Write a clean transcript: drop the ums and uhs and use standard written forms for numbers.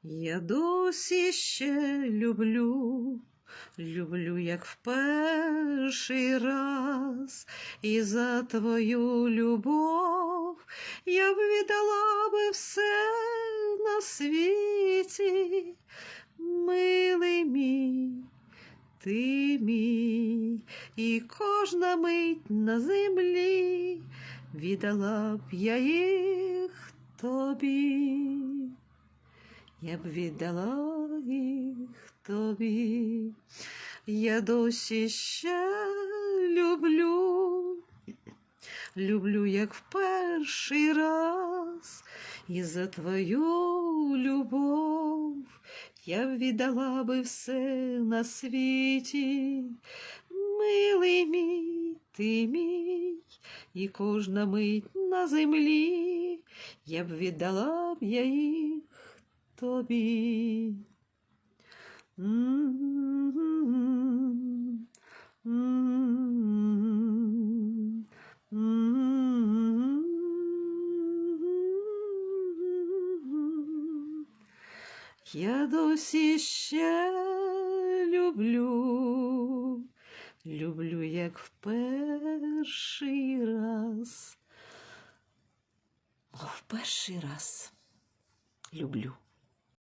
Я досі ще люблю, як в перший раз, і за твою любов я б віддала би все на світі. Милий мій, ти мій, і кожна мить на землі віддала б я їх тобі. Я б віддала їх тобі. Я досі ще люблю, як в перший раз, і за твою любов я б віддала би все на світі. Милий мій, ти мій, і кожна мить на землі я б віддала б я їх тобі. Я досі ще люблю, як в перший раз. В перший раз люблю.